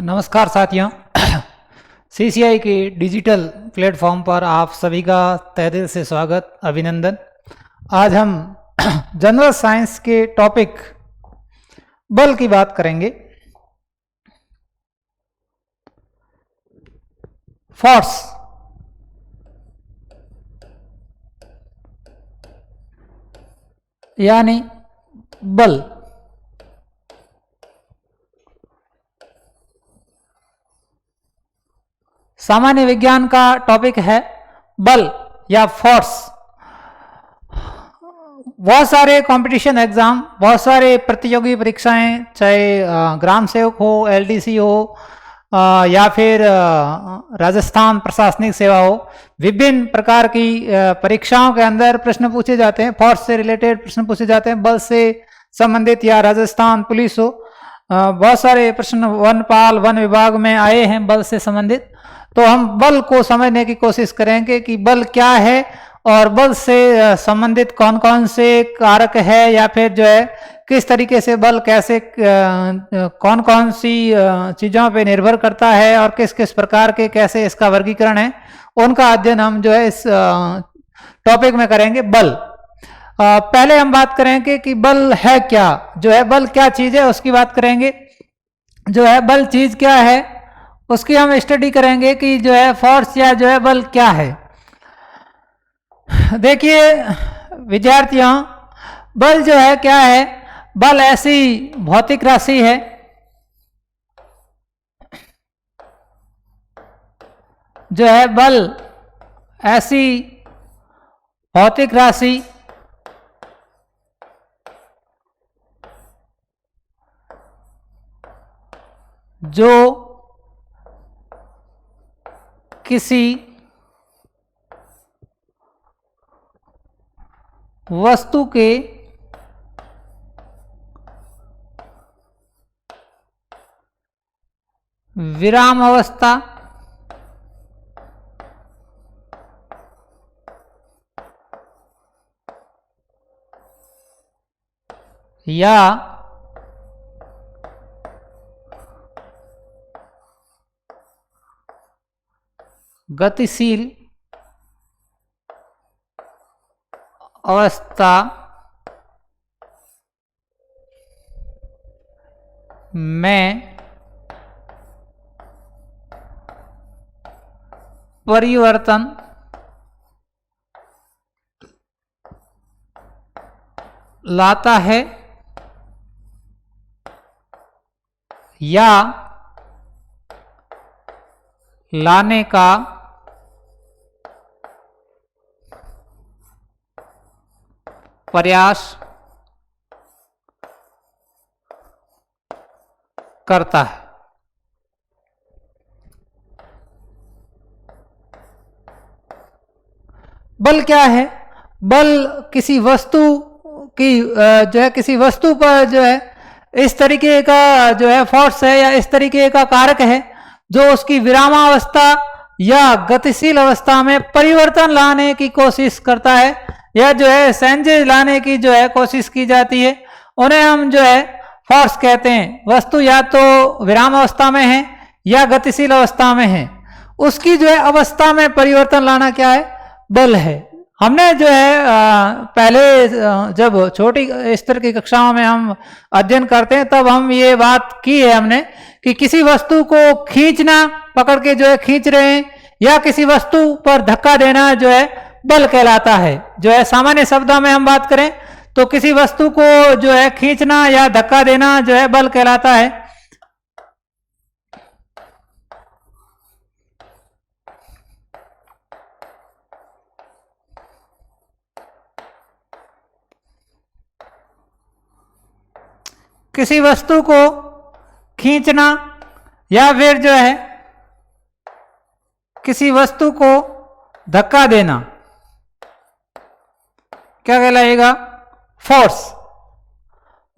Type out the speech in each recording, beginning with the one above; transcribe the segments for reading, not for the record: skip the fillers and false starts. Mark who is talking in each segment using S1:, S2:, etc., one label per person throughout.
S1: नमस्कार साथियों। सीसीआई के डिजिटल प्लेटफॉर्म पर आप सभी का तहे दिल से स्वागत, अभिनंदन। आज हम जनरल साइंस के टॉपिक बल की बात करेंगे। फोर्स यानी बल। सामान्य विज्ञान का टॉपिक है बल या फोर्स। बहुत सारे कंपटीशन एग्जाम, बहुत सारे प्रतियोगी परीक्षाएं, चाहे ग्राम सेवक हो, एलडीसी हो, या फिर राजस्थान प्रशासनिक सेवा हो, विभिन्न प्रकार की परीक्षाओं के अंदर प्रश्न पूछे जाते हैं। फोर्स से रिलेटेड प्रश्न पूछे जाते हैं, बल से संबंधित, या राजस्थान पुलिस हो, बहुत सारे प्रश्न वनपाल वन विभाग में आए हैं बल से संबंधित। तो हम बल को समझने की कोशिश करेंगे कि बल क्या है और बल से संबंधित कौन कौन से कारक है, या फिर जो है किस तरीके से बल कैसे कौन कौन सी चीज़ों पे निर्भर करता है और किस किस प्रकार के कैसे इसका वर्गीकरण है, उनका अध्ययन हम जो है इस टॉपिक में करेंगे। बल पहले हम बात करेंगे कि बल है क्या, जो है बल क्या चीज़ है उसकी बात करेंगे। जो है बल चीज़ क्या है उसकी हम स्टडी करेंगे कि जो है फोर्स या जो है बल क्या है। देखिए विद्यार्थियों, बल जो है क्या है? बल ऐसी भौतिक राशि है जो है बल ऐसी भौतिक राशि जो किसी वस्तु के विराम अवस्था या गतिशील अवस्था में परिवर्तन लाता है या लाने का प्रयास करता है। बल क्या है? बल किसी वस्तु की जो है किसी वस्तु पर जो है इस तरीके का जो है फोर्स है या इस तरीके का कारक है जो उसकी विरामावस्था या गतिशील अवस्था में परिवर्तन लाने की कोशिश करता है, या जो है चेंजेस लाने की जो है कोशिश की जाती है, उन्हें हम जो है फोर्स कहते हैं। वस्तु या तो विराम अवस्था में है या गतिशील अवस्था में है, उसकी जो है अवस्था में परिवर्तन लाना क्या है? बल है। हमने जो है पहले जब छोटी स्तर की कक्षाओं में हम अध्ययन करते हैं तब हम ये बात की है हमने कि किसी वस्तु को खींचना, पकड़ के जो है खींच रहे हैं, या किसी वस्तु पर धक्का देना जो है बल कहलाता है। जो है सामान्य शब्दों में हम बात करें तो किसी वस्तु को जो है खींचना या धक्का देना जो है बल कहलाता है। किसी वस्तु को खींचना या फिर जो है किसी वस्तु को धक्का देना क्या कहलाएगा? फोर्स।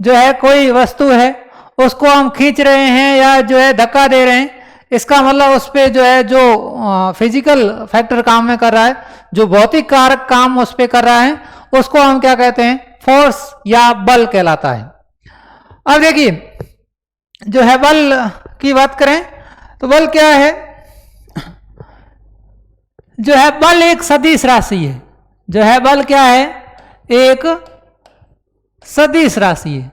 S1: जो है कोई वस्तु है उसको हम खींच रहे हैं या जो है धक्का दे रहे हैं, इसका मतलब उस पर जो है जो फिजिकल फैक्टर काम में कर रहा है, जो भौतिक कारक काम उस पर कर रहा है, उसको हम क्या कहते हैं? फोर्स या बल कहलाता है। अब देखिए जो है बल की बात करें तो बल क्या है, जो है बल एक सदिश राशि है, जो है बल क्या है, एक सदिश राशि है।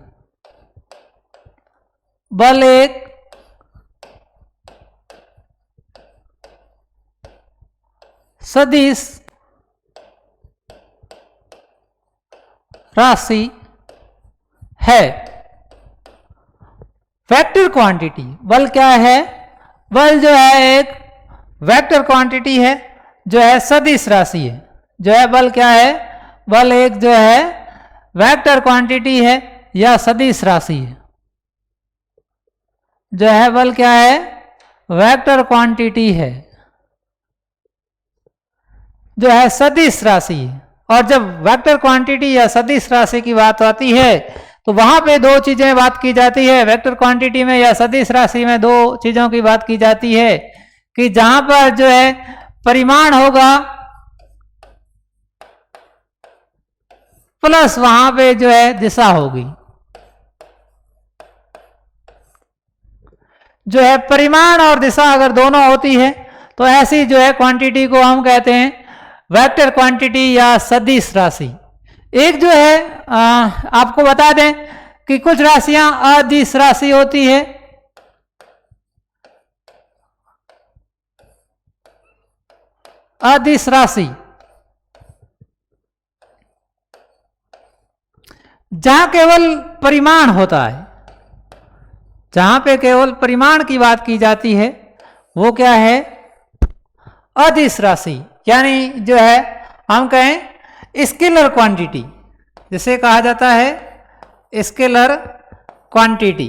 S1: बल एक सदिश राशि है। वेक्टर क्वांटिटी, बल क्या है, बल जो है एक वेक्टर क्वांटिटी है, जो है सदिश राशि है। जो है बल क्या है, बल एक जो है वेक्टर क्वांटिटी है या सदिश राशि है। जो है बल क्या है, वेक्टर क्वांटिटी है, जो है सदिश राशि है। और जब वेक्टर क्वांटिटी या सदिश राशि की बात आती है तो वहां पे दो चीजें बात की जाती है। वेक्टर क्वांटिटी में या सदिश राशि में दो चीजों की बात की जाती है कि जहां पर जो है परिमाण होगा प्लस वहां पे जो है दिशा होगी। जो है परिमाण और दिशा अगर दोनों होती है तो ऐसी जो है क्वांटिटी को हम कहते हैं वेक्टर क्वांटिटी या सदिश राशि। एक जो है आपको बता दें कि कुछ राशियां अदिश राशि होती है, अदिश राशि जहां केवल परिमाण होता है, जहां पे केवल परिमाण की बात की जाती है वो क्या है, अदिश राशि। यानी जो है हम कहें स्केलर क्वांटिटी, जिसे कहा जाता है स्केलर क्वांटिटी।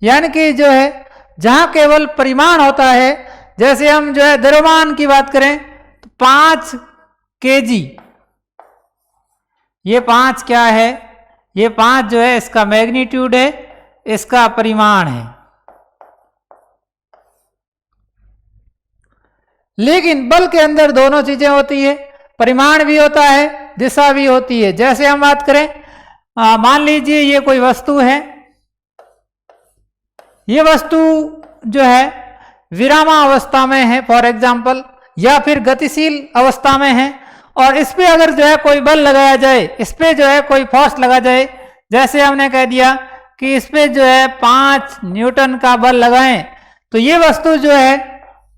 S1: यानी कि जो है जहां केवल परिमाण होता है, जैसे हम जो है द्रव्यमान की बात करें तो 5 kg, ये 5 क्या है, ये 5 जो है इसका मैग्नीट्यूड है, इसका परिमाण है। लेकिन बल के अंदर दोनों चीजें होती है, परिमाण भी होता है, दिशा भी होती है। जैसे हम बात करें, मान लीजिए ये कोई वस्तु है, ये वस्तु जो है विरामावस्था में है फॉर एग्जाम्पल, या फिर गतिशील अवस्था में है, और इस पे अगर जो है कोई बल लगाया जाए, इस पे जो है कोई फोर्स लगा जाए, जैसे हमने कह दिया कि इस पे जो है 5 न्यूटन का बल लगाएं, तो ये वस्तु जो है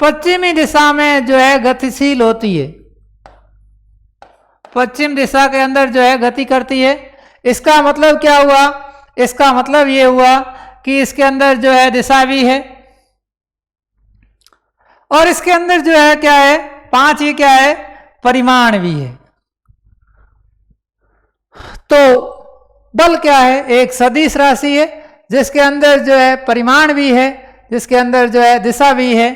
S1: पश्चिमी दिशा में जो है गतिशील होती है, पश्चिम दिशा के अंदर जो है गति करती है। इसका मतलब क्या हुआ, इसका मतलब ये हुआ कि इसके अंदर जो है दिशा भी है और इसके अंदर जो है क्या है, 5 ये क्या है, परिमाण भी है। तो बल क्या है, एक सदिश राशि है जिसके अंदर जो है परिमाण भी है, जिसके अंदर जो है दिशा भी है,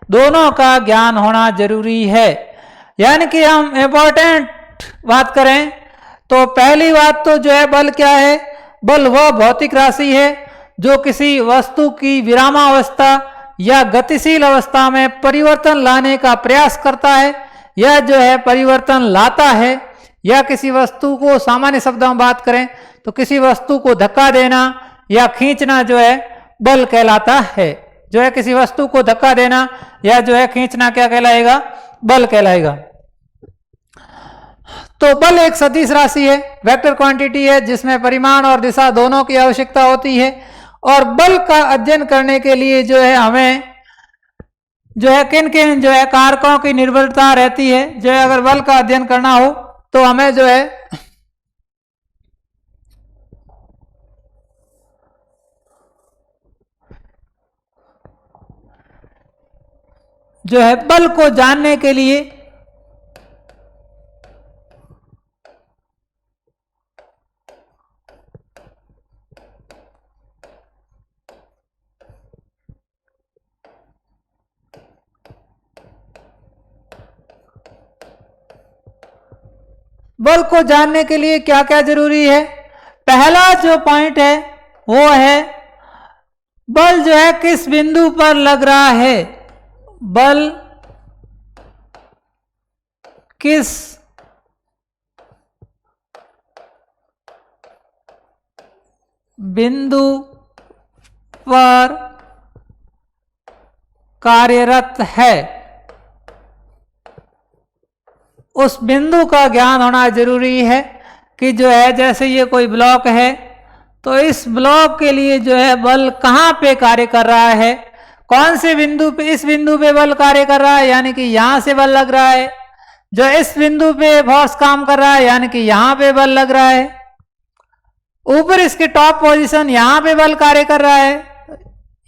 S1: दोनों का ज्ञान होना जरूरी है। यानी कि हम इंपॉर्टेंट बात करें तो पहली बात तो जो है बल क्या है, बल वह भौतिक राशि है जो किसी वस्तु की विरामावस्था या गतिशील अवस्था में परिवर्तन लाने का प्रयास करता है, यह जो है परिवर्तन लाता है। या किसी वस्तु को सामान्य शब्दों में बात करें तो किसी वस्तु को धक्का देना या खींचना जो है बल कहलाता है। जो है किसी वस्तु को धक्का देना या जो है खींचना क्या कहलाएगा, बल कहलाएगा। तो बल एक सदिश राशि है, वेक्टर क्वांटिटी है जिसमें परिमाण और दिशा दोनों की आवश्यकता होती है। और बल का अध्ययन करने के लिए जो है हमें जो है किन किन जो है कारकों की निर्भरता रहती है। जो है अगर बल का अध्ययन करना हो तो हमें जो है बल को जानने के लिए बल को जानने के लिए क्या क्या जरूरी है। पहला जो पॉइंट है वो है बल जो है किस बिंदु पर लग रहा है, बल किस बिंदु पर कार्यरत है, उस बिंदु का ज्ञान होना जरूरी है कि जो है जैसे ये कोई ब्लॉक है तो इस ब्लॉक के लिए जो है बल कहाँ पे कार्य कर रहा है, कौन से बिंदु पे, इस बिंदु पे बल कार्य कर रहा है यानी कि यहां से बल लग रहा है, जो इस बिंदु पे फोर्स काम कर रहा है यानी कि यहां पे बल लग रहा है, ऊपर इसके टॉप पोजीशन यहां पे बल कार्य कर रहा है,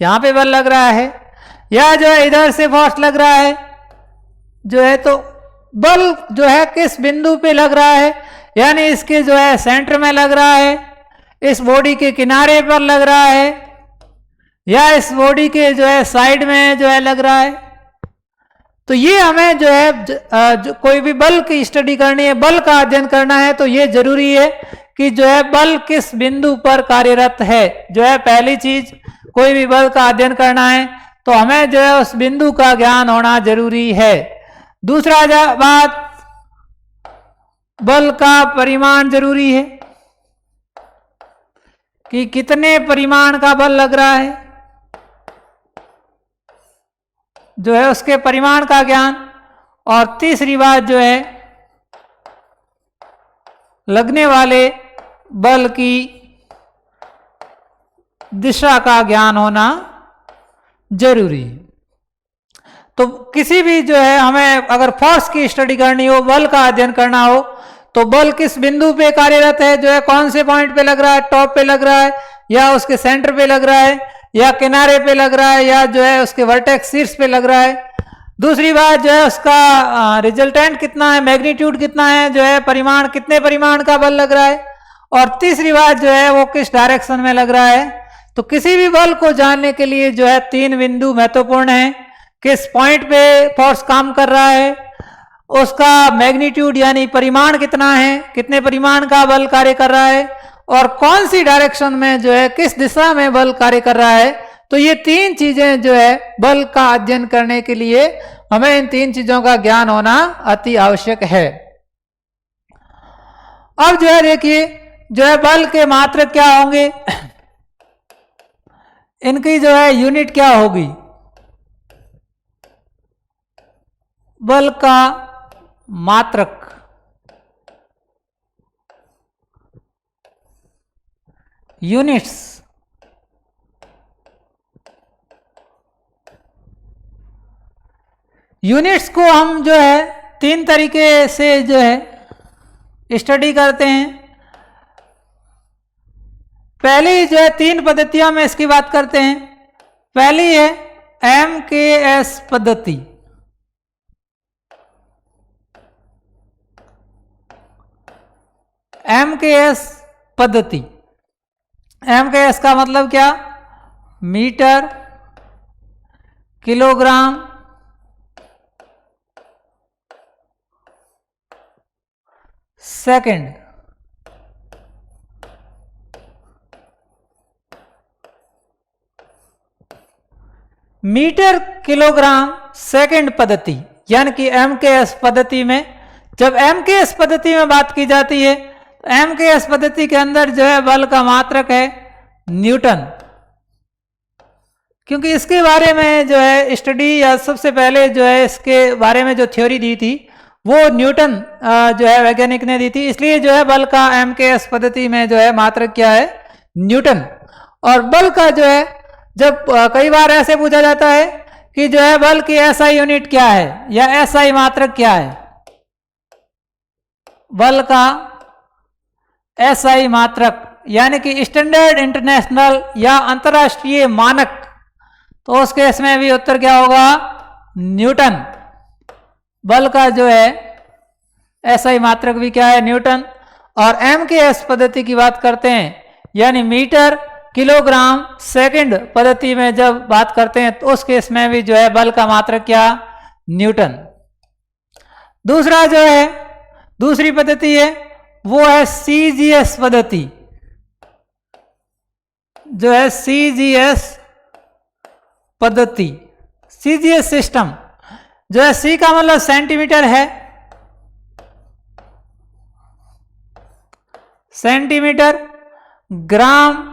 S1: यहां पे बल लग रहा है, या जो है इधर से फोर्स लग रहा है जो है, तो बल जो है किस बिंदु पे लग रहा है यानी इसके जो है सेंटर में लग रहा है, इस बॉडी के किनारे पर लग रहा है, या इस बॉडी के जो है साइड में जो है लग रहा है। तो ये हमें जो है जो कोई भी बल की स्टडी करनी है, बल का अध्ययन करना है, तो ये जरूरी है कि जो है बल किस बिंदु पर कार्यरत है। जो है पहली चीज, कोई भी बल का अध्ययन करना है तो हमें जो है उस बिंदु का ज्ञान होना जरूरी है। दूसरा बात, बल का परिमाण जरूरी है कि कितने परिमाण का बल लग रहा है, जो है उसके परिमाण का ज्ञान। और तीसरी बात जो है लगने वाले बल की दिशा का ज्ञान होना जरूरी है। तो किसी भी जो है हमें अगर फोर्स की स्टडी करनी हो, बल का अध्ययन करना हो, तो बल किस बिंदु पे कार्यरत है, जो है कौन से पॉइंट पे लग रहा है, टॉप पे लग रहा है या उसके सेंटर पे लग रहा है या किनारे पे लग रहा है या जो है उसके वर्टेक्स शीर्ष पे लग रहा है। दूसरी बात जो है उसका रिजल्टेंट कितना है, मैग्नीट्यूड कितना है, जो है परिमाण, कितने परिमाण का बल लग रहा है। और तीसरी बात जो है वो किस डायरेक्शन में लग रहा है। तो किसी भी बल को जानने के लिए जो है तीन बिंदु महत्वपूर्ण हैं। किस पॉइंट पे फोर्स काम कर रहा है, उसका मैग्नीट्यूड यानी परिमाण कितना है, कितने परिमाण का बल कार्य कर रहा है, और कौन सी डायरेक्शन में जो है किस दिशा में बल कार्य कर रहा है। तो ये तीन चीजें जो है बल का अध्ययन करने के लिए हमें इन तीन चीजों का ज्ञान होना अति आवश्यक है। अब जो है देखिए, जो है बल के मात्रक क्या होंगे, इनकी जो है यूनिट क्या होगी। बल का मात्रक, यूनिट्स, यूनिट्स को हम जो है तीन तरीके से जो है स्टडी करते हैं। पहली जो है तीन पद्धतियों में इसकी बात करते हैं। पहली है MKS पद्धति। MKS पद्धति, MKS का मतलब क्या, metre kilogram second. Metre kilogram second पद्धति यानी कि MKS पद्धति में, जब MKS पद्धति में बात की जाती है तो MKS पद्धति के अंदर जो है बल का मात्रक है न्यूटन। क्योंकि इसके बारे में जो है स्टडी या सबसे पहले जो है इसके बारे में जो थ्योरी दी थी वो न्यूटन जो है वैज्ञानिक ने दी थी, इसलिए जो है बल का MKS पद्धति में जो है मात्रक क्या है, न्यूटन। और बल का जो है जब कई बार ऐसे पूछा जाता है कि जो है बल की SI यूनिट क्या है या SI मात्रक क्या है, बल का SI मात्रक यानी कि स्टैंडर्ड इंटरनेशनल या अंतरराष्ट्रीय मानक, तो उस केस में भी उत्तर क्या होगा, न्यूटन। बल का जो है SI मात्रक भी क्या है, न्यूटन। और MKS पद्धति की बात करते हैं यानी मीटर किलोग्राम सेकंड पद्धति में जब बात करते हैं तो उस केस में भी जो है बल का मात्रक क्या, न्यूटन। दूसरा जो है दूसरी पद्धति है वो है CGS पद्धति, जो है CGS पद्धति, CGS सिस्टम। जो है C का मतलब सेंटीमीटर है, centimetre, gram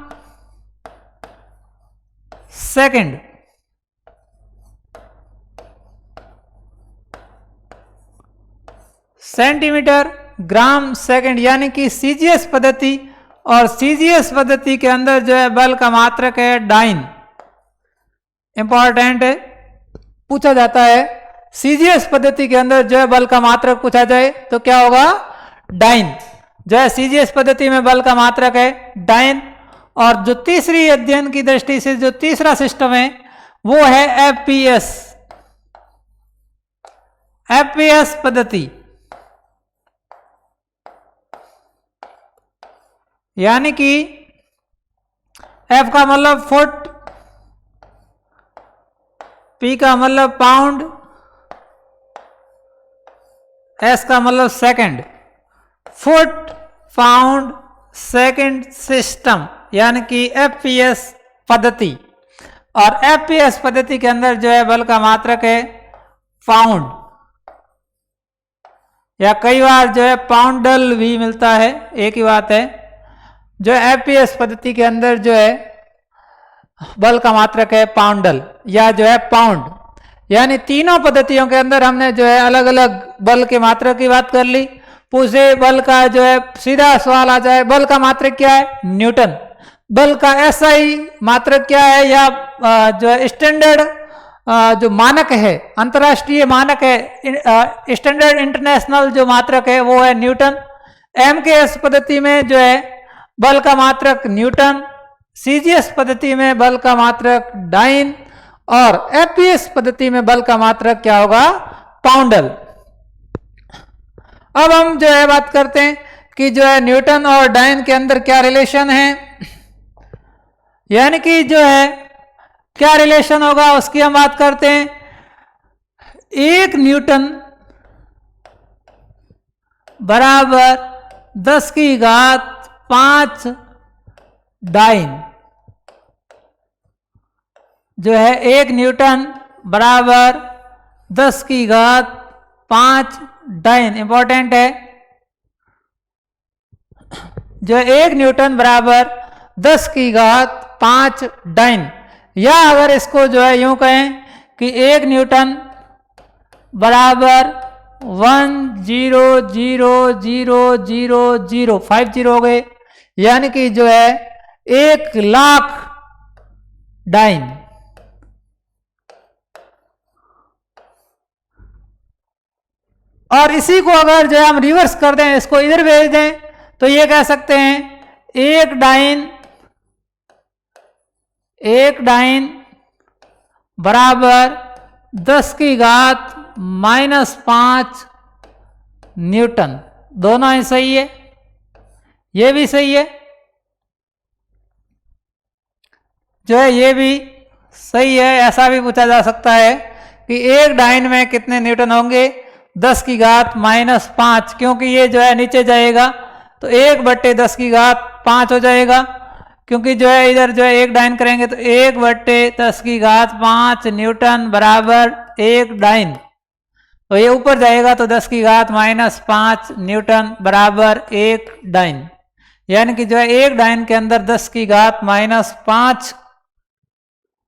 S1: second. Centimetre gram second, यानी कि सीजीएस पद्धति, और सीजीएस पद्धति के अंदर जो है बल का मात्रक है डाइन। इंपॉर्टेंट है, पूछा जाता है सीजीएस पद्धति के अंदर जो है बल का मात्रक पूछा जाए तो क्या होगा, डाइन। जो है सीजीएस पद्धति में बल का मात्रक है डाइन। और जो तीसरी अध्ययन की दृष्टि से जो तीसरा सिस्टम है वो है एफपीएस, एफपीएस पद्धति, यानी कि एफ का मतलब फुट, पी का मतलब पाउंड, एस का मतलब second, foot pound second system, यानी कि एफपीएस पद्धति। और एफपीएस पद्धति के अंदर जो है बल का मात्रक है पाउंड, या कई बार जो है पाउंडल भी मिलता है, एक ही बात है। जो एफपीएस पद्धति के अंदर जो है बल का मात्रक है पाउंडल या जो है पाउंड। यानी तीनों पद्धतियों के अंदर हमने जो है अलग अलग बल के मात्रक की बात कर ली। पूछे बल का जो है सीधा सवाल आ जाए, बल का मात्रक क्या है, न्यूटन। बल का एसआई मात्रक क्या है, या जो है स्टैंडर्ड जो मानक है, अंतर्राष्ट्रीय मानक है, स्टैंडर्ड इंटरनेशनल जो मात्रक है वो है न्यूटन। एमकेएस पद्धति में जो है बल का मात्रक न्यूटन, सीजीएस पद्धति में बल का मात्रक डाइन, और एफपीएस पद्धति में बल का मात्रक क्या होगा, पाउंडल। अब हम जो है बात करते हैं कि जो है न्यूटन और डाइन के अंदर क्या रिलेशन है, यानी कि जो है क्या रिलेशन होगा उसकी हम बात करते हैं। 1 न्यूटन बराबर 10 की घात 5 डाइन। जो है 1 न्यूटन बराबर 10 की घात 5 डाइन, इंपॉर्टेंट है। जो है 1 न्यूटन बराबर 10 की घात 5 डाइन, या अगर इसको जो है यूं कहें कि 1 न्यूटन बराबर 1,000,050 हो गए, यानी कि जो है 1,00,000 डाइन। और इसी को अगर जो है हम रिवर्स कर दें, इसको इधर भेज दें, तो ये कह सकते हैं 1 डाइन बराबर 10 की घात -5 न्यूटन। दोनों ही सही है, ये भी सही है, जो है ये भी सही है। ऐसा भी पूछा जा सकता है कि 1 डाइन में कितने न्यूटन होंगे, 10 की घात -5, क्योंकि ये जो है नीचे जाएगा तो 1/10 की घात 5 हो जाएगा, क्योंकि जो है इधर जो है 1 डाइन करेंगे तो 1/10 की घात 5 न्यूटन बराबर 1 डाइन। तो ये ऊपर जाएगा तो 10 की घात -5 न्यूटन बराबर 1 डाइन, यानी कि जो है 1 डाइन के अंदर 10 की घात -5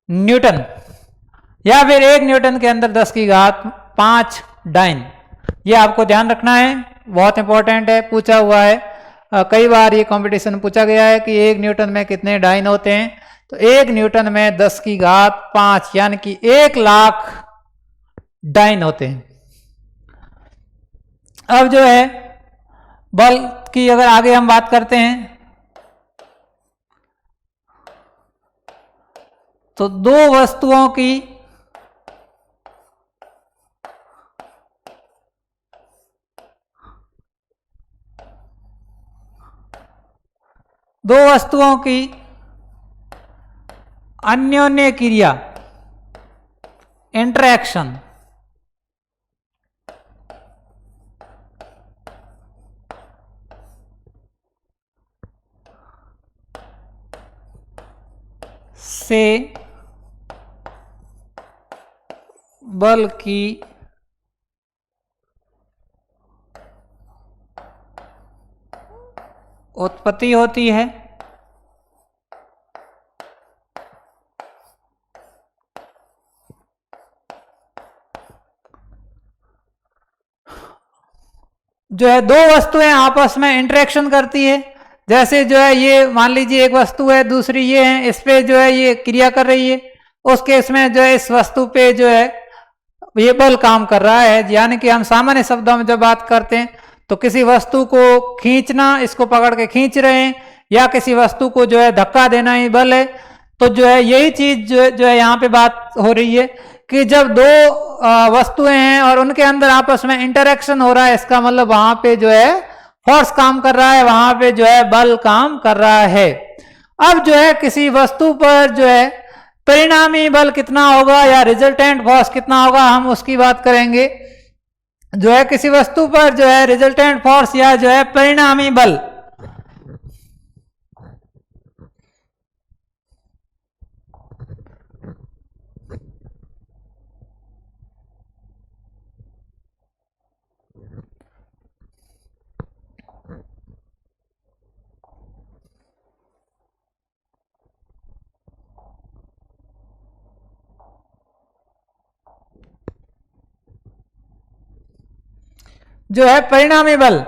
S1: न्यूटन, या फिर 1 न्यूटन के अंदर 10 की घात 5 डाइन। ये आपको ध्यान रखना है, बहुत इंपॉर्टेंट है, पूछा हुआ है। कई बार ये कंपटीशन में पूछा गया है कि 1 न्यूटन में कितने डाइन होते हैं, तो 1 न्यूटन में 10 की घात 5 यानी कि 1,00,000 डाइन होते हैं। अब जो है बल की अगर आगे हम बात करते हैं तो दो वस्तुओं की अन्योन्य क्रिया, इंटरैक्शन, से बल की उत्पत्ति होती है। जो है दो वस्तुएं आपस में इंटरेक्शन करती है, जैसे जो है ये मान लीजिए एक वस्तु है, दूसरी ये है, इस पे जो है ये क्रिया कर रही है, उस केस में जो है इस वस्तु पे जो है ये बल काम कर रहा है। यानी कि हम सामान्य शब्दों में जब बात करते हैं तो किसी वस्तु को खींचना, इसको पकड़ के खींच रहे हैं, या किसी वस्तु को जो है धक्का देना ही बल है। तो जो है यही चीज जो है यहाँ पे बात हो रही है कि जब दो वस्तुएं हैं और उनके अंदर आपस में इंटरेक्शन हो रहा है, इसका मतलब वहां पे जो है फोर्स काम कर रहा है, वहां पे जो है बल काम कर रहा है। अब जो है किसी वस्तु पर जो है परिणामी बल कितना होगा या रिजल्टेंट फोर्स कितना होगा, हम उसकी बात करेंगे। जो है किसी वस्तु पर जो है रिजल्टेंट फोर्स या जो है परिणामी बल, जो है परिणामी बल,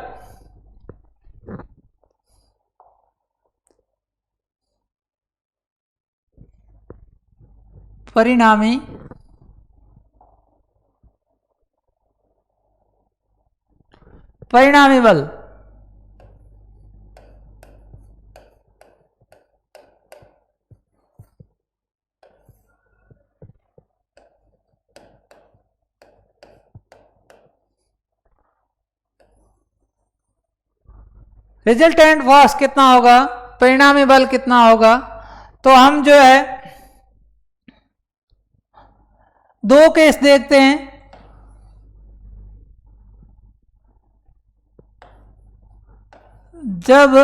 S1: परिणामी परिणामी बल रिजल्टेंट फोर्स कितना होगा, परिणामी बल कितना होगा। तो हम जो है दो केस देखते हैं। जब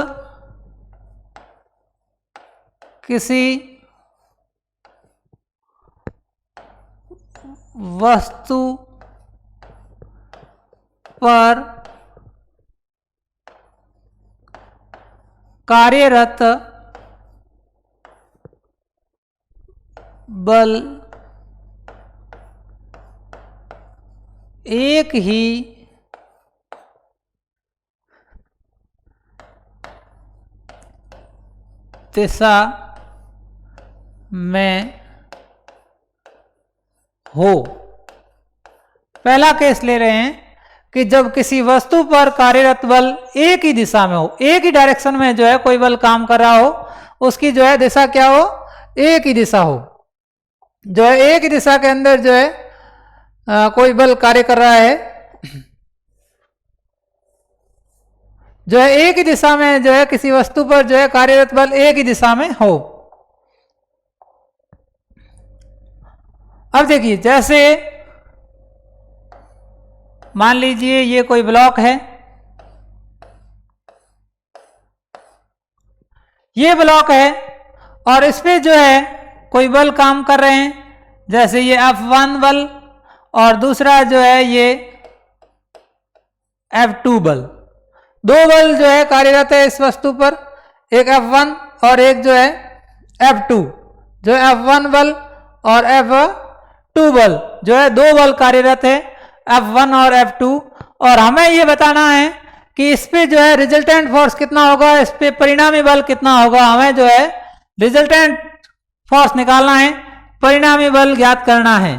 S1: किसी वस्तु पर कार्यरत बल एक ही दिशा में हो। पहला केस ले रहे हैं कि जब किसी वस्तु पर कार्यरत बल एक ही दिशा में हो, एक ही डायरेक्शन में जो है कोई बल काम कर रहा हो, उसकी जो है दिशा क्या हो, एक ही दिशा हो। जो है एक ही दिशा के अंदर जो है कोई बल कार्य कर रहा है, जो है एक ही दिशा में जो है किसी वस्तु पर जो है कार्यरत बल एक ही दिशा में हो। अब देखिए, जैसे मान लीजिए ये कोई ब्लॉक है, ये ब्लॉक है और इस पे जो है कोई बल काम कर रहे हैं, जैसे ये F1 बल और दूसरा जो है ये F2 बल। दो बल जो है कार्यरत है इस वस्तु पर, एक F1 और एक जो है F2। जो है F1 बल और F2 बल जो है दो बल कार्यरत है, F1 और F2। और हमें ये बताना है कि इस पे जो है रिजल्टेंट फोर्स कितना होगा, इस पे परिणामी बल कितना होगा। हमें जो है रिजल्टेंट फोर्स निकालना है, परिणामी बल ज्ञात करना है।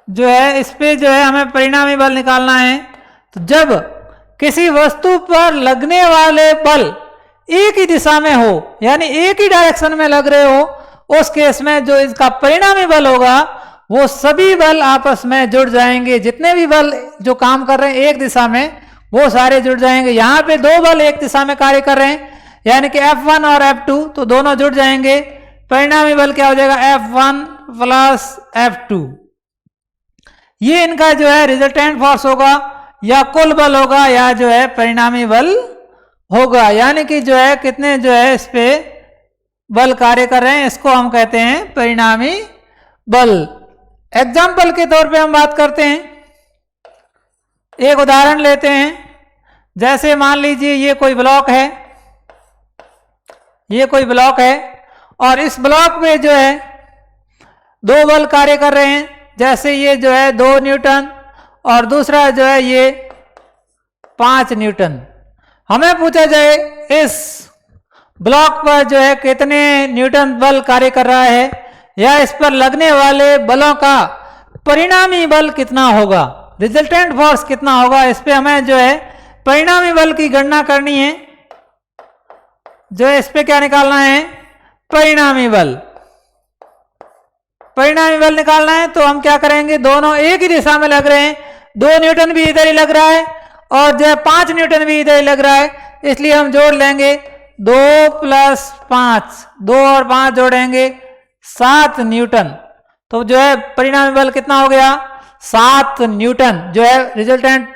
S1: जो है इस पे जो है हमें परिणामी बल निकालना है। तो जब किसी वस्तु पर लगने वाले बल एक ही दिशा में हो, यानी एक ही डायरेक्शन में लग रहे हो, उस केस में जो इसका परिणामी बल होगा वो सभी बल आपस में जुड़ जाएंगे। जितने भी बल जो काम कर रहे हैं एक दिशा में, वो सारे जुड़ जाएंगे। यहाँ पे दो बल एक दिशा में कार्य कर रहे हैं, यानी कि F1 और F2, तो दोनों जुड़ जाएंगे। परिणामी बल क्या हो जाएगा, F1 प्लस F2। ये इनका जो है रिजल्टेंट फोर्स होगा, या कुल बल होगा, या जो है परिणामी बल होगा। यानी कि जो है कितने जो है इस पे बल कार्य कर रहे हैं, इसको हम कहते हैं परिणामी बल। एग्जाम्पल के तौर पे हम बात करते हैं, एक उदाहरण लेते हैं। जैसे मान लीजिए ये कोई ब्लॉक है, ये कोई ब्लॉक है और इस ब्लॉक में जो है दो बल कार्य कर रहे हैं, जैसे ये जो है 2 न्यूटन और दूसरा जो है ये 5 न्यूटन। हमें पूछा जाए इस ब्लॉक पर जो है कितने न्यूटन बल कार्य कर रहा है या इस पर लगने वाले बलों का परिणामी बल कितना होगा, रिजल्टेंट फोर्स कितना होगा। इस पे हमें जो है परिणामी बल की गणना करनी है। जो है इस पे क्या निकालना है, परिणामी बल। परिणामी बल निकालना है तो हम क्या करेंगे, दोनों एक ही दिशा में लग रहे हैं, 2 न्यूटन भी इधर ही लग रहा है और जो है 5 न्यूटन भी इधर ही लग रहा है, इसलिए हम जोड़ लेंगे 2 + 5, 2 और 5 जोड़ेंगे 7 न्यूटन। तो जो है परिणामी बल कितना हो गया, 7 न्यूटन। जो है रिजल्टेंट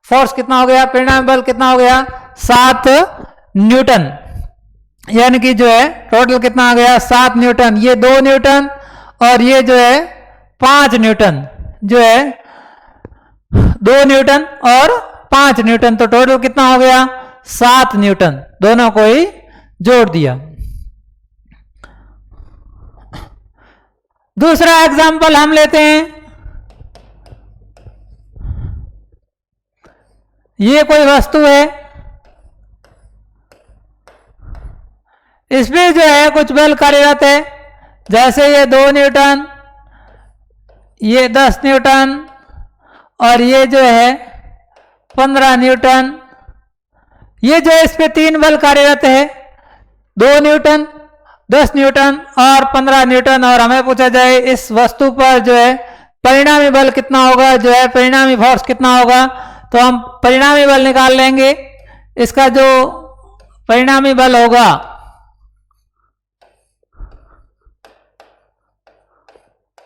S1: फोर्स कितना हो गया, परिणामी बल कितना हो गया, 7 न्यूटन। यानी कि जो है टोटल कितना आ गया, 7 न्यूटन। ये 2 न्यूटन और ये जो है 5 न्यूटन, जो है 2 न्यूटन और 5 न्यूटन, तो टोटल कितना हो गया, 7 न्यूटन। दोनों को ही जोड़ दिया। दूसरा एग्जाम्पल हम लेते हैं। ये कोई वस्तु है, इसमें जो है कुछ बल कार्यरत है, जैसे ये 2 न्यूटन, ये 10 न्यूटन और ये जो है 15 न्यूटन। ये जो है इस पे 3 बल कार्यरत है, 2 न्यूटन, 10 न्यूटन और 15 न्यूटन। और हमें पूछा जाए इस वस्तु पर जो है परिणामी बल कितना होगा, जो है परिणामी फोर्स कितना होगा, तो हम परिणामी बल निकाल लेंगे। इसका जो परिणामी बल होगा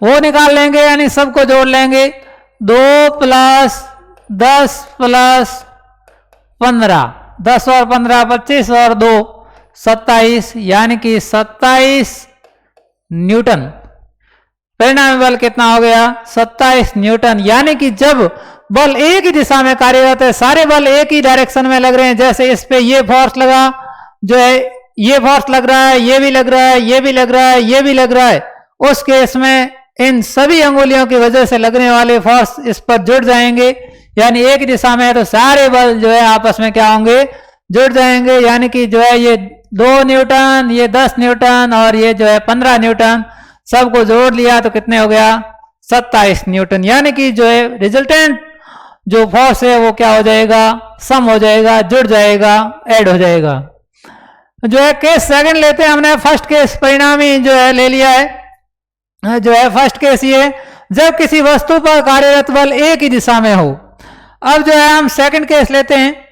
S1: वो निकाल लेंगे, यानी सबको जोड़ लेंगे। 2 + 10 + 15, 10 और 15 25 और 2 27, यानी कि 27 न्यूटन। परिणामी बल कितना हो गया, 27 न्यूटन। यानी कि जब बल एक ही दिशा में कार्यरत है, सारे बल एक ही डायरेक्शन में लग रहे हैं, जैसे इस पे ये फोर्स लगा, जो है ये फोर्स लग रहा है, ये भी लग रहा है, ये भी लग रहा है, ये भी लग रहा है, उस केस में इन सभी अंगुलियों की वजह से लगने वाले फोर्स इस पर जुड़ जाएंगे। यानी एक दिशा में है तो सारे बल जो है आपस में क्या होंगे, जुड़ जाएंगे। यानी कि जो है ये 2 न्यूटन, ये 10 न्यूटन और ये जो है 15 न्यूटन, सबको जोड़ लिया तो कितने हो गया, 27 न्यूटन। यानी कि जो है रिजल्टेंट जो फोर्स है वो क्या हो जाएगा, सम हो जाएगा, जुड़ जाएगा, ऐड हो जाएगा। जो है केस सेकंड लेते हैं हमने। फर्स्ट केस परिणामी जो है ले लिया है। जो है फर्स्ट केस ये जब किसी वस्तु पर कार्यरत बल एक ही दिशा में हो। अब जो है हम सेकंड केस लेते हैं,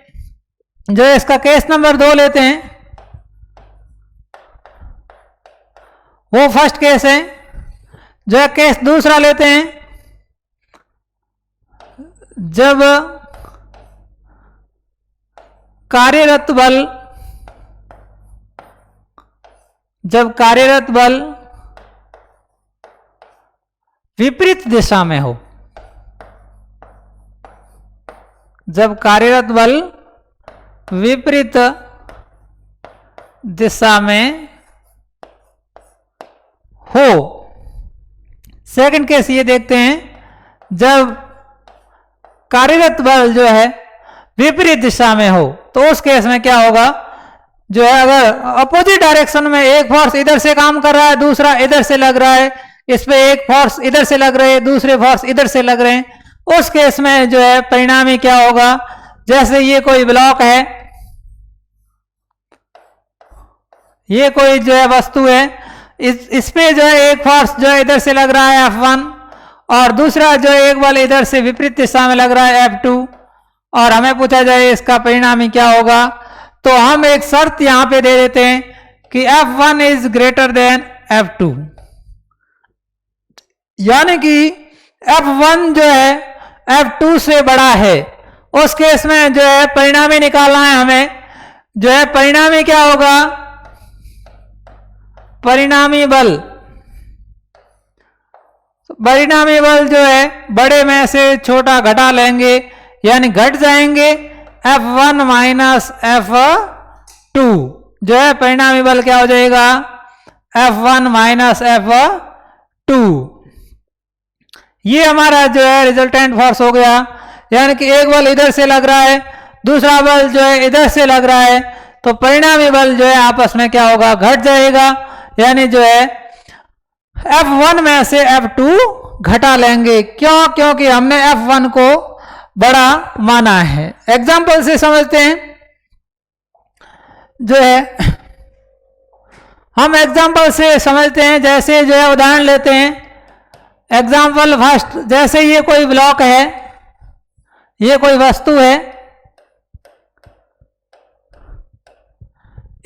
S1: जो है इसका केस नंबर 2 लेते हैं। वो फर्स्ट केस है। जो है केस दूसरा लेते हैं, जब कार्यरत बल विपरीत दिशा में हो। जब कार्यरत बल विपरीत दिशा में हो। सेकंड केस ये देखते हैं, जब कार्यरत बल जो है विपरीत दिशा में हो, तो उस केस में क्या होगा, जो है अगर अपोजिट डायरेक्शन में एक फोर्स इधर से काम कर रहा है, दूसरा इधर से लग रहा है, इस पे एक फोर्स इधर से लग रहे हैं, दूसरे फोर्स इधर से लग रहे हैं, उस केस में जो है परिणामी क्या होगा। जैसे ये कोई ब्लॉक है, ये कोई जो है वस्तु है, इस पे जो है एक फोर्स जो है इधर से लग रहा है F1 और दूसरा जो है एक बल इधर से विपरीत दिशा में लग रहा है F2, और हमें पूछा जाए इसका परिणामी क्या होगा, तो हम एक शर्त यहां पे दे देते हैं कि F1 is greater than F2। यानी कि F1 जो है F2 से बड़ा है। उस केस में जो है परिणामी निकालना है हमें। जो है परिणामी क्या होगा, परिणामी बल जो है बड़े में से छोटा घटा लेंगे, यानी घट जाएंगे F1 माइनस F2। जो है परिणामी बल क्या हो जाएगा, F1 माइनस F2। ये हमारा जो है रिजल्टेंट फोर्स हो गया, यानी कि एक बल इधर से लग रहा है, दूसरा बल जो है इधर से लग रहा है, तो परिणामी बल जो है आपस में क्या होगा, घट जाएगा। यानी जो है F1 में से F2 घटा लेंगे। क्यों? क्योंकि हमने F1 को बड़ा माना है। एग्जाम्पल से समझते हैं। जो है हम एग्जाम्पल से समझते हैं, जैसे जो है उदाहरण लेते हैं। एग्जाम्पल फर्स्ट, जैसे ये कोई ब्लॉक है, ये कोई वस्तु है,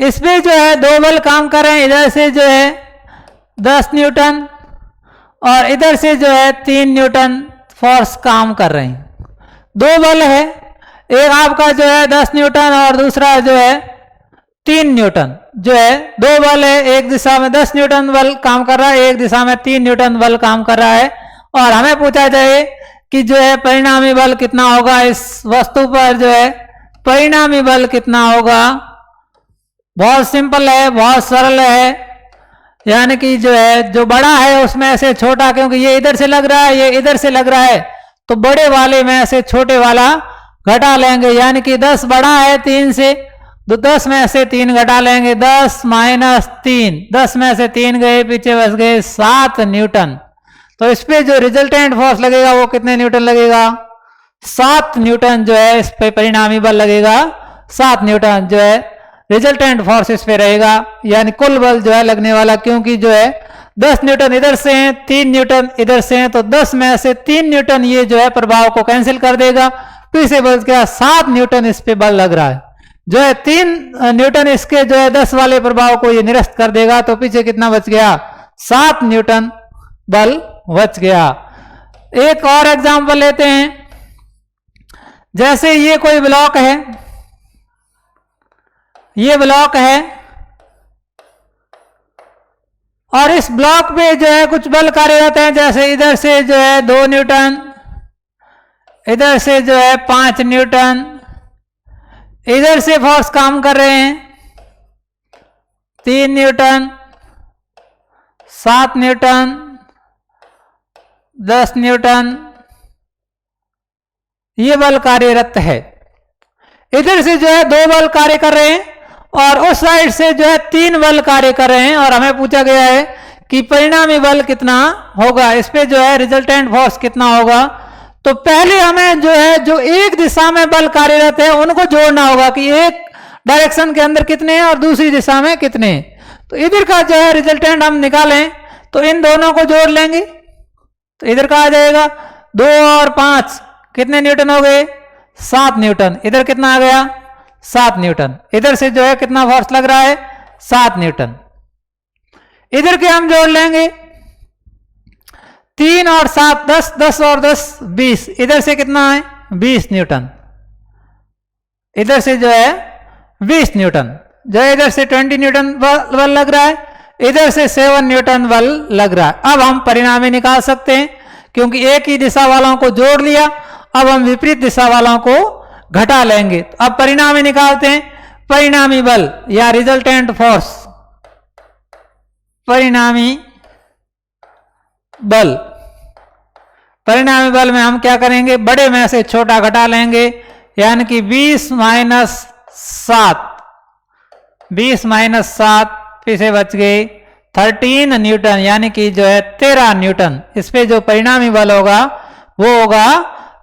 S1: इसमें जो है दो बल काम कर रहे हैं। इधर से जो है 10 न्यूटन और इधर से जो है 3 न्यूटन फोर्स काम कर रहे हैं। दो बल है, एक आपका जो है 10 न्यूटन और दूसरा जो है 3 न्यूटन। जो है दो बल है, एक दिशा में 10 न्यूटन बल काम कर रहा है, एक दिशा में 3 न्यूटन बल काम कर रहा है। और हमें पूछा जाए कि जो है परिणामी बल कितना होगा, इस वस्तु पर जो है परिणामी बल कितना होगा। बहुत सिंपल है, बहुत सरल है। यानी कि जो है जो बड़ा है उसमें से छोटा, क्योंकि ये इधर से लग रहा है, ये इधर से लग रहा है, तो बड़े वाले में से छोटे वाला घटा लेंगे। यानी कि 10 बड़ा है 3 से, तो 10 में से 3 घटा लेंगे। 10 माइनस 3, 10 में से 3 गए, पीछे बच गए 7 न्यूटन। तो इस पे जो रिजल्टेंट फोर्स लगेगा वो कितने न्यूटन लगेगा, 7 न्यूटन जो है इस पे परिणामी बल लगेगा। 7 न्यूटन जो है रिजल्टेंट फोर्स इस पे रहेगा, यानी कुल बल जो है लगने वाला। क्योंकि जो है 10 न्यूटन इधर से हैं, 3 न्यूटन इधर से हैं, तो 10 में से 3 न्यूटन ये जो है प्रभाव को कैंसिल कर देगा, पीछे बच गया 7 न्यूटन इस पे बल लग रहा है। जो है 3 न्यूटन इसके जो है 10 वाले प्रभाव को ये निरस्त कर देगा, तो पीछे कितना बच गया, 7 न्यूटन बल बच गया। एक और एग्जांपल लेते हैं। जैसे ये कोई ब्लॉक है, ये ब्लॉक है और इस ब्लॉक पे जो है कुछ बल कार्यरत हैं। जैसे इधर से जो है 2 न्यूटन, इधर से जो है 5 न्यूटन, इधर से फोर्स काम कर रहे हैं 3 न्यूटन, 7 न्यूटन, 10 न्यूटन, ये बल कार्यरत है। इधर से जो है 2 बल कार्य कर रहे हैं और उस साइड से जो है 3 बल कार्य कर रहे हैं। और हमें पूछा गया है कि परिणामी बल कितना होगा, इस पे जो है रिजल्टेंट फोर्स कितना होगा। तो पहले हमें जो है जो एक दिशा में बल कार्यरत है उनको जोड़ना होगा कि एक डायरेक्शन के अंदर कितने हैं और दूसरी दिशा में कितने हैं। तो इधर का जो है रिजल्टेंट हम निकालें तो इन दोनों को जोड़ लेंगे, तो इधर का आ जाएगा 2 और 5 कितने न्यूटन हो गए, 7 न्यूटन। इधर कितना आ गया, 7 न्यूटन। इधर से जो है कितना फोर्स लग रहा है, 7 न्यूटन। इधर के हम जोड़ लेंगे 3 और 7 10, 10 और 10 20। इधर से कितना है, 20 न्यूटन। इधर से जो है 20 न्यूटन। जो है इधर से 20 न्यूटन बल लग रहा है, इधर से 7 न्यूटन बल लग रहा है। अब हम परिणामी निकाल सकते हैं, क्योंकि एक ही दिशा वालों को जोड़ लिया, अब हम विपरीत दिशा वालों को घटा लेंगे। तो अब परिणामी निकालते हैं। परिणामी बल या रिजल्टेंट फोर्स, परिणामी बल, परिणामी बल में हम क्या करेंगे, बड़े में से छोटा घटा लेंगे। यानी कि 20 माइनस 7, 20 माइनस 7 पीछे बच गए 13 न्यूटन, यानी कि जो है 13 न्यूटन। इस पे जो परिणामी बल होगा वो होगा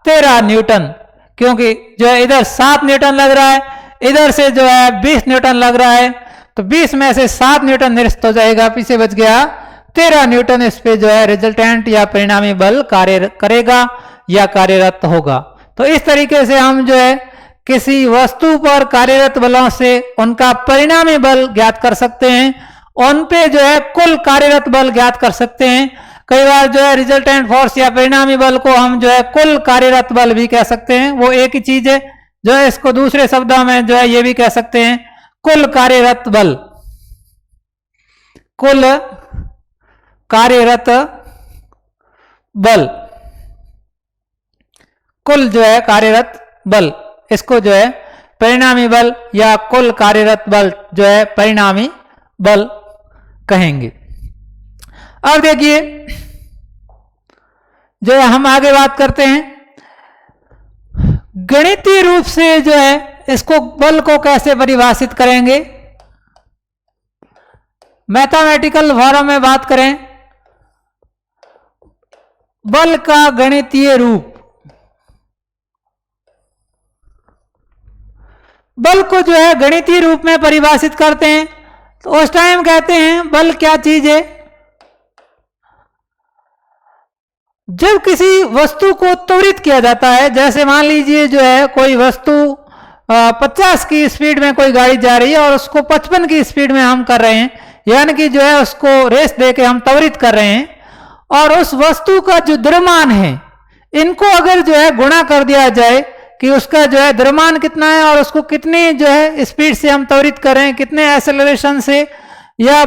S1: 13 न्यूटन, क्योंकि जो है इधर 7 न्यूटन लग रहा है, इधर से जो है 20 न्यूटन लग रहा है, तो 20 में से 7 न्यूटन निरस्त हो जाएगा, पीछे बच गया 13 न्यूटन। इस पे जो है रिजल्टेंट या परिणामी बल कार्य करेगा या कार्यरत होगा। तो इस तरीके से हम जो है किसी वस्तु पर कार्यरत बलों से उनका परिणामी बल ज्ञात कर सकते हैं, उन पे जो है कुल कार्यरत बल ज्ञात कर सकते हैं। कई बार जो है रिजल्टेंट फोर्स या परिणामी बल को हम जो है कुल कार्यरत बल भी कह सकते हैं, वो एक ही चीज है। जो है इसको दूसरे शब्दों में जो है ये भी कह सकते हैं कुल कार्यरत बल, कुल कार्यरत बल, कुल जो है कार्यरत बल, इसको जो है परिणामी बल या कुल कार्यरत बल जो है परिणामी बल कहेंगे। अब देखिए जो है हम आगे बात करते हैं गणितीय रूप से जो है इसको बल को कैसे परिभाषित करेंगे। मैथमेटिकल फॉर्म में बात करें बल का गणितीय रूप, बल को जो है गणितीय रूप में परिभाषित करते हैं तो उस टाइम कहते हैं बल क्या चीज है। जब किसी वस्तु को त्वरित किया जाता है, जैसे मान लीजिए जो है कोई वस्तु 50 की स्पीड में कोई गाड़ी जा रही है और उसको 55 की स्पीड में हम कर रहे हैं, यानी कि जो है उसको रेस देके हम त्वरित कर रहे हैं, और उस वस्तु का जो द्रव्यमान है इनको अगर जो है गुणा कर दिया जाए कि उसका जो है द्रव्यमान कितना है और उसको कितनी जो है स्पीड से हम त्वरित कर रहे हैं, कितने एक्सेलरेशन से या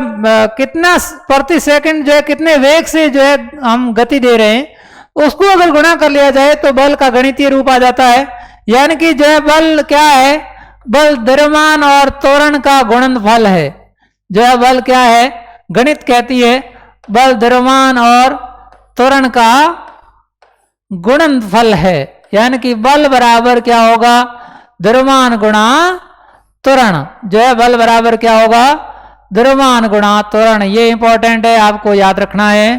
S1: कितना प्रति सेकंड जो है कितने वेग से जो है हम गति दे रहे हैं, उसको अगर गुणा कर लिया जाए तो बल का गणितीय रूप आ जाता है। यानी कि जो है बल क्या है, बल द्रव्यमान और त्वरण का गुणनफल है। जो है बल क्या है, गणित कहती है बल द्रव्यमान और त्वरण का गुणनफल है। यानी कि बल बराबर क्या होगा, द्रव्यमान गुणा त्वरण। जो है बल बराबर क्या होगा, द्रव्यमान गुणा त्वरण। ये इंपॉर्टेंट है, आपको याद रखना है।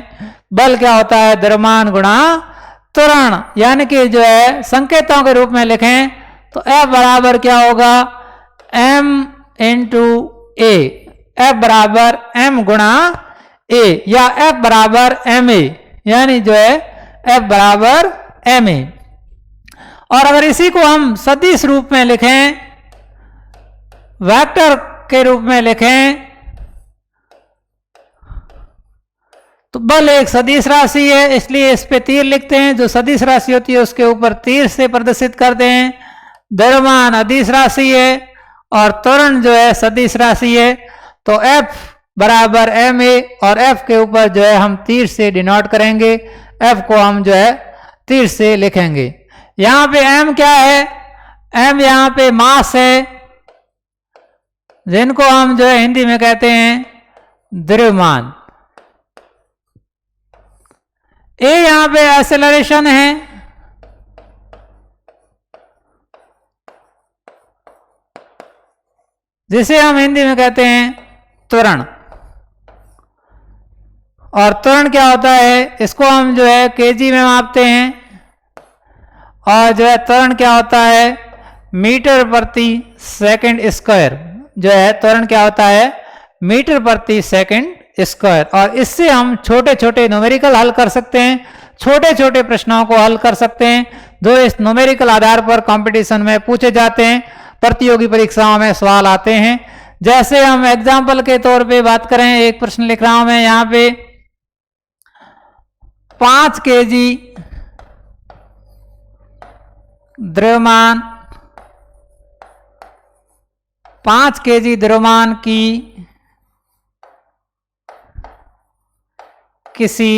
S1: बल क्या होता है, द्रव्यमान गुणा त्वरण। यानी कि जो है संकेतों के रूप में लिखें तो F बराबर क्या होगा, m इंटू ए, F बराबर m गुणा a, या F बराबर ma, यानी जो है F बराबर ma। और अगर इसी को हम सदिश रूप में लिखें, वेक्टर के रूप में लिखें, तो बल एक सदिश राशि है, इसलिए इस पे तीर लिखते हैं। जो सदिश राशि होती है उसके ऊपर तीर से प्रदर्शित करते हैं। द्रव्यमान अदिश राशि है और त्वरण जो है सदिश राशि है। तो F बराबर ma और F के ऊपर जो है हम तीर से डिनोट करेंगे, F को हम जो है तीर से लिखेंगे। यहां पे m क्या है, m यहां पे मास है, जिनको हम जो है हिंदी में कहते हैं द्रव्यमान। ए यहां पे एक्सेलरेशन है, जिसे हम हिंदी में कहते हैं त्वरण। और त्वरण क्या होता है, इसको हम जो है केजी में मापते हैं। और जो है त्वरण क्या होता है, मीटर प्रति सेकंड स्क्वायर। जो है त्वरण क्या होता है, मीटर प्रति सेकंड स्क्वायर। और इससे हम छोटे छोटे न्यूमेरिकल हल कर सकते हैं, छोटे छोटे प्रश्नों को हल कर सकते हैं जो इस न्यूमेरिकल आधार पर कंपटीशन में पूछे जाते हैं, प्रतियोगी परीक्षाओं में सवाल आते हैं। जैसे हम एग्जाम्पल के तौर पे बात करें, एक प्रश्न लिख रहा हूं मैं यहाँ पे, 5 केजी द्रव्यमान, 5 केजी द्रव्यमान की किसी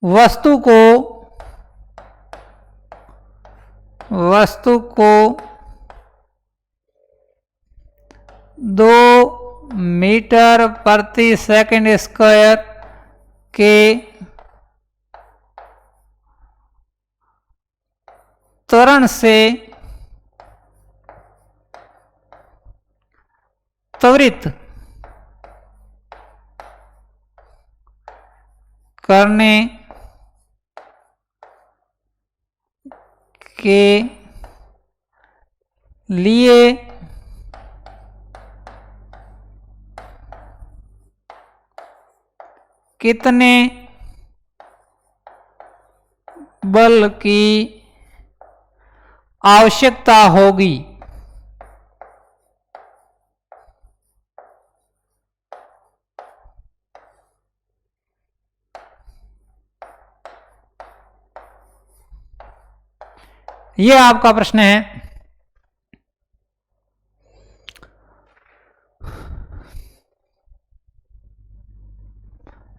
S1: वस्तु को 2 मीटर प्रति सेकंड स्क्वायर के त्वरण से त्वरित करने के लिए कितने बल की आवश्यकता होगी। ये आपका प्रश्न है।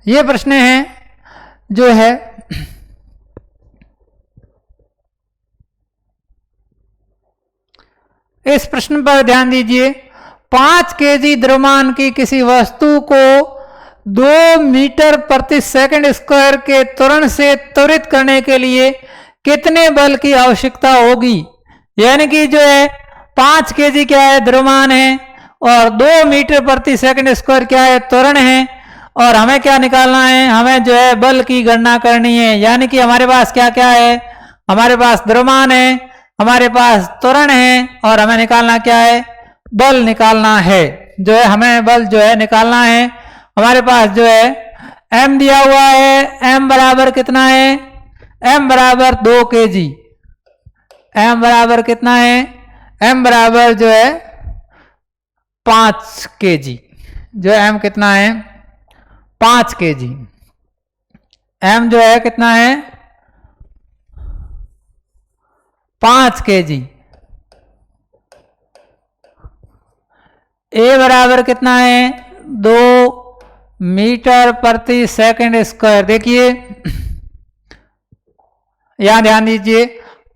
S1: ये प्रश्न है जो है इस प्रश्न पर ध्यान दीजिए। 5 केजी द्रव्यमान की किसी वस्तु को 2 मीटर प्रति सेकंड स्क्वायर के त्वरण से त्वरित करने के लिए कितने बल की आवश्यकता होगी। यानी कि जो है 5 केजी क्या है, द्रव्यमान है, और 2 मीटर प्रति सेकंड स्क्वायर क्या है, त्वरण है, और हमें क्या निकालना है, हमें जो है बल की गणना करनी है। यानी कि हमारे पास क्या क्या है, हमारे पास द्रव्यमान है, हमारे पास त्वरण है, और हमें निकालना क्या है, बल निकालना है। जो है हमें बल जो है निकालना है। हमारे पास जो है m दिया हुआ है, m बराबर कितना है, m बराबर 2 केजी। m बराबर कितना है, m बराबर जो है 5 केजी। जो m कितना है, 5 केजी। m जो है कितना है, 5 केजी। a बराबर कितना है, 2 मीटर प्रति सेकंड स्क्वायर। देखिए यहां ध्यान दीजिए,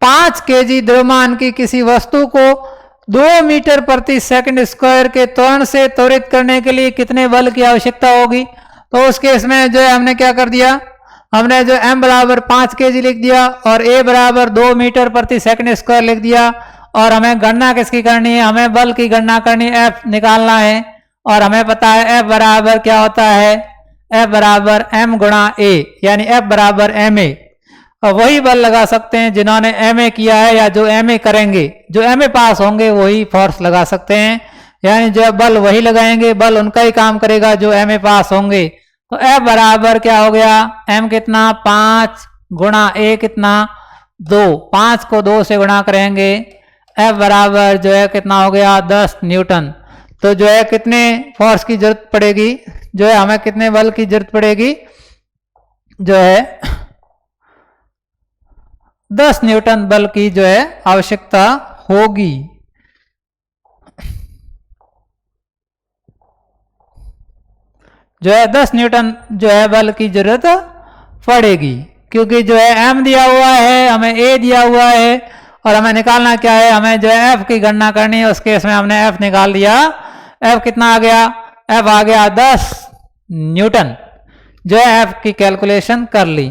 S1: 5 केजी द्रव्यमान की किसी वस्तु को 2 मीटर प्रति सेकंड स्क्वायर के त्वरण से त्वरित करने के लिए कितने बल की आवश्यकता होगी। तो उस केस में जो है हमने क्या कर दिया, हमने जो m बराबर 5 केजी लिख दिया और a बराबर 2 मीटर प्रति सेकंड स्क्वायर लिख दिया। और हमें गणना किसकी करनी है, हमें बल की गणना करनी है, F निकालना है। और हमें पता है F बराबर क्या होता है, F बराबर m गुणा a, यानी F बराबर ma। और वही बल लगा सकते हैं जिन्होंने ma किया है या जो ma करेंगे, जो ma पास होंगे वही फोर्स लगा सकते हैं। यानी जो बल वही लगाएंगे, बल उनका ही काम करेगा जो ma पास होंगे। तो F बराबर क्या हो गया, m कितना 5 गुणा a कितना 2, 5 को 2 से गुणा करेंगे, F बराबर जो है कितना हो गया 10 न्यूटन। तो जो है कितने फोर्स की जरूरत पड़ेगी, जो है हमें कितने बल की जरूरत पड़ेगी, जो है 10 न्यूटन बल की जो है आवश्यकता होगी। जो है 10 न्यूटन जो है बल की जरूरत पड़ेगी, क्योंकि जो है m दिया हुआ है, हमें a दिया हुआ है, और हमें निकालना क्या है, हमें जो है F की गणना करनी है। उस केस में हमने F निकाल दिया। F कितना आ गया, F आ गया 10 न्यूटन। जो है F की कैलकुलेशन कर ली।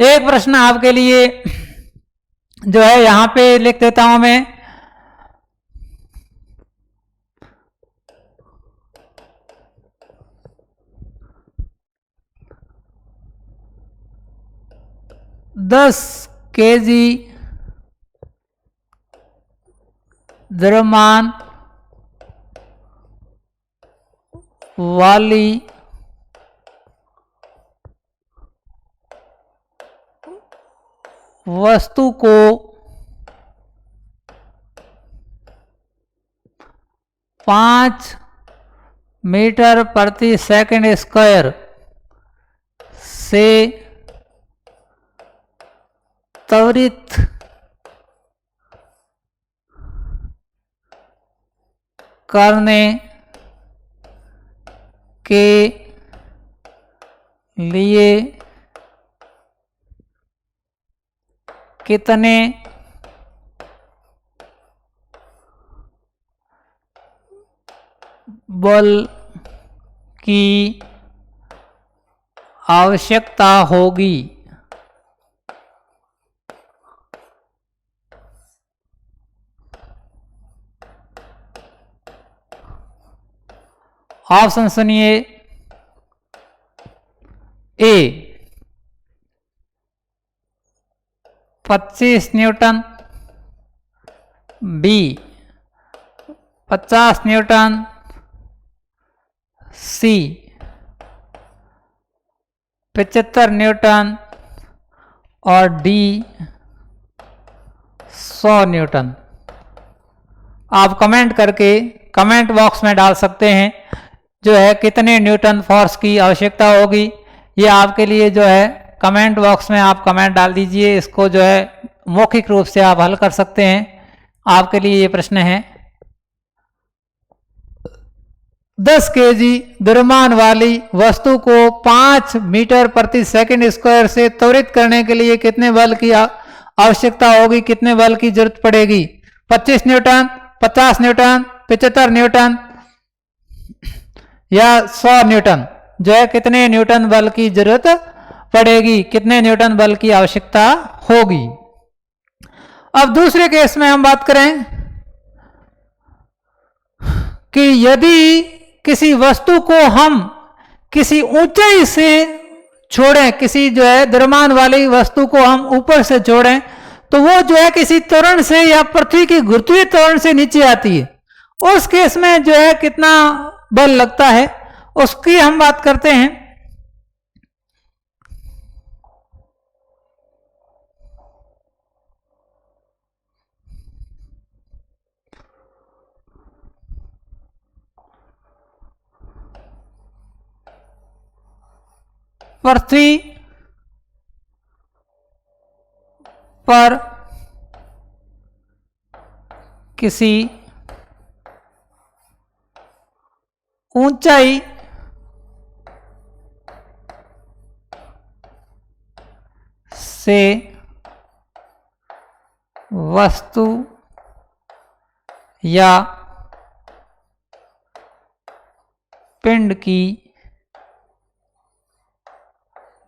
S1: एक प्रश्न आपके लिए जो है यहां पे लिख देता हूं मैं, दस केजी द्रव्यमान वाली वस्तु को 5 मीटर प्रति सेकंड स्क्वायर से त्वरित करने के लिए कितने बल की आवश्यकता होगी। ऑप्शन सुनिए, ए 25 न्यूटन, बी 50 न्यूटन, सी 75 न्यूटन और डी 100 न्यूटन। आप कमेंट करके कमेंट बॉक्स में डाल सकते हैं जो है कितने न्यूटन फोर्स की आवश्यकता होगी। ये आपके लिए जो है कमेंट बॉक्स में आप कमेंट डाल दीजिए। इसको जो है मौखिक रूप से आप हल कर सकते हैं। आपके लिए ये प्रश्न है, 10 केजी द्रव्यमान वाली वस्तु को 5 मीटर प्रति सेकंड स्क्वायर से त्वरित करने के लिए कितने बल की आवश्यकता होगी, कितने बल की जरूरत पड़ेगी। 25 न्यूटन, 50 न्यूटन, 75 न्यूटन या 100 न्यूटन। जो है कितने न्यूटन बल की जरूरत पड़ेगी, कितने न्यूटन बल की आवश्यकता होगी। अब दूसरे केस में हम बात करें कि यदि किसी वस्तु को हम किसी ऊंचाई से छोड़ें, किसी जो है द्रव्यमान वाली वस्तु को हम ऊपर से छोड़ें, तो वो जो है किसी त्वरण से या पृथ्वी की गुरुत्वीय त्वरण से नीचे आती है। उस केस में जो है कितना बल लगता है उसकी हम बात करते हैं। पृथ्वी पर किसी ऊंचाई से वस्तु या पिंड की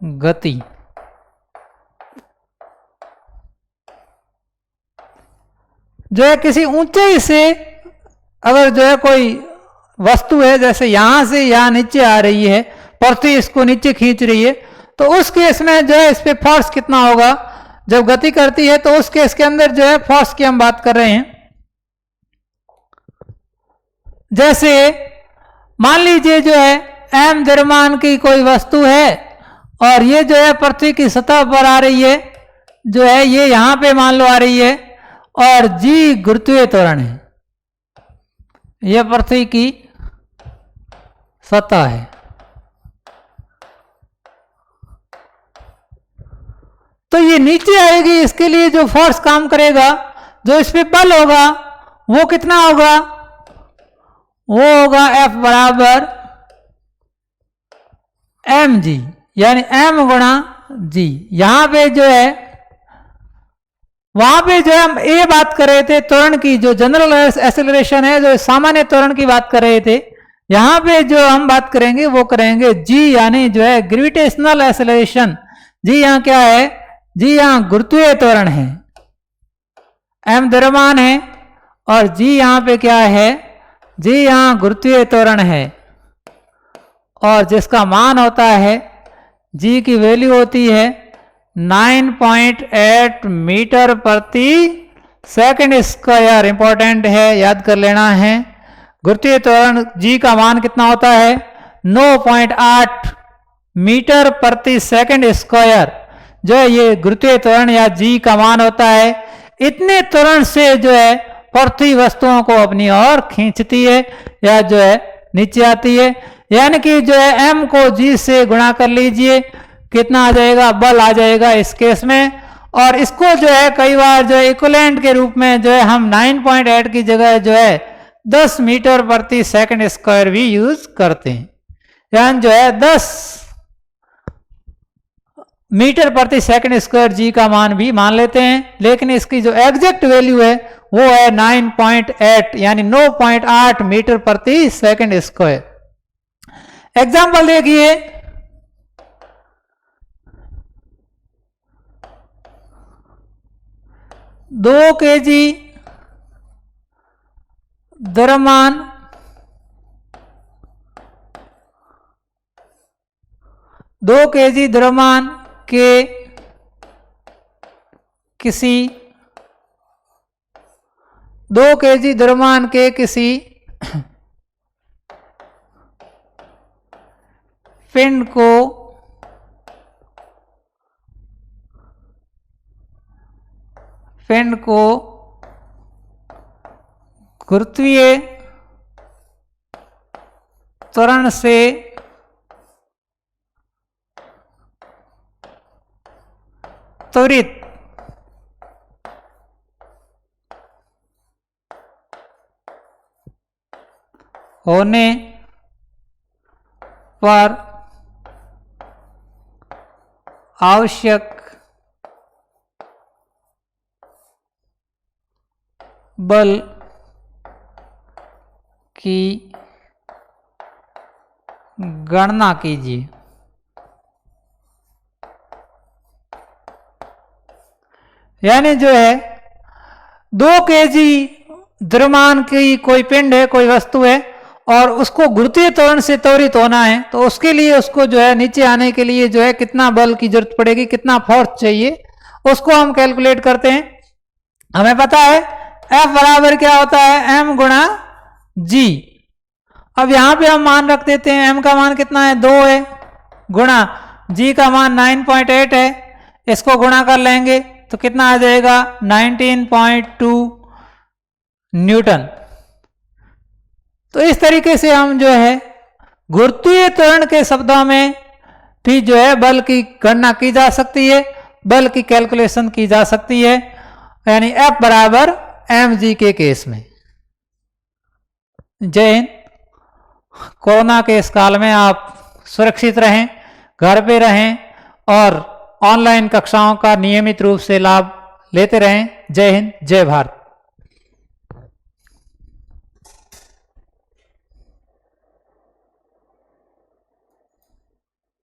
S1: गति जो है किसी ऊंचाई से अगर जो है कोई वस्तु है, जैसे यहां से यहां नीचे आ रही है, पृथ्वी इसको नीचे खींच रही है, तो उस केस में जो है इस पे फोर्स कितना होगा जब गति करती है। तो उस केस के अंदर जो है फोर्स की हम बात कर रहे हैं। जैसे मान लीजिए जो है m द्रव्यमान की कोई वस्तु है और ये जो है पृथ्वी की सतह पर आ रही है, जो है ये यहां पे मान लो आ रही है, और g गुरुत्वीय त्वरण है, यह पृथ्वी की सतह है। तो ये नीचे आएगी, इसके लिए जो फोर्स काम करेगा, जो इस पे बल होगा वो कितना होगा, वो होगा F बराबर mg, यानी m गुणा g। यहां पे जो है, वहां पे जो है हम ये बात कर रहे थे त्वरण की, जो जनरल एक्सेलरेशन है, जो सामान्य त्वरण की बात कर रहे थे। यहां पे जो हम बात करेंगे वो करेंगे g, यानी जो है ग्रेविटेशनल एक्सेलरेशन। जी यहां क्या है, जी यहां गुरुत्वीय त्वरण है, m द्रव्यमान है, और g यहां पे क्या है, जी यहां गुरुत्वीय त्वरण है, और जिसका मान होता है, g की वैल्यू होती है 9.8 मीटर प्रति सेकंड स्क्वायर। इंपॉर्टेंट है, याद कर लेना है। गुरुत्वीय त्वरण g का मान कितना होता है, 9.8 मीटर प्रति सेकंड स्क्वायर, जो है ये गुरुत्वीय त्वरण या g का मान होता है। इतने त्वरण से जो है पृथ्वी वस्तुओं को अपनी ओर खींचती है या जो है नीचे आती है। यानी कि जो है m को g से गुणा कर लीजिए, कितना आ जाएगा, बल आ जाएगा इस केस में। और इसको जो है कई बार जो है इक्विवेलेंट के रूप में जो है हम 9.8 की जगह जो है 10 मीटर प्रति सेकंड स्क्वायर भी यूज करते हैं, यानी जो है 10 मीटर प्रति सेकंड स्क्वायर जी का मान भी मान लेते हैं। लेकिन इसकी जो एग्जैक्ट वैल्यू है वो है 9.8, यानी 9.8 मीटर प्रति सेकंड स्क्वायर। एग्जाम्पल देखिए, दो केजी द्रव्यमान के किसी 2 केजी द्रव्यमान के किसी पिंड को गुरुत्वीय त्वरण से त्वरित होने पर आवश्यक बल की गणना कीजिए। यानी जो है 2 केजी द्रव्यमान की कोई पिंड है, कोई वस्तु है, और उसको गुरुत्वीय त्वरण से त्वरित होना है, तो उसके लिए उसको जो है नीचे आने के लिए जो है कितना बल की जरूरत पड़ेगी, कितना फोर्स चाहिए, उसको हम कैलकुलेट करते हैं। हमें पता है F बराबर क्या होता है, m गुणा g। अब यहां पे हम मान रख देते हैं, m का मान कितना है 2 है, गुणा g का मान 9.8 है, इसको गुणा कर लेंगे तो कितना आ जाएगा 19.2 न्यूटन। तो इस तरीके से हम जो है गुरुत्वीय त्वरण के शब्दों में भी जो है बल की गणना की जा सकती है, बल की कैलकुलेशन की जा सकती है, यानी F बराबर mg के केस में। जय हिंद। कोरोना के इस काल में आप सुरक्षित रहें, घर पे रहें और ऑनलाइन कक्षाओं का नियमित रूप से लाभ लेते रहें। जय हिंद, जय भारत।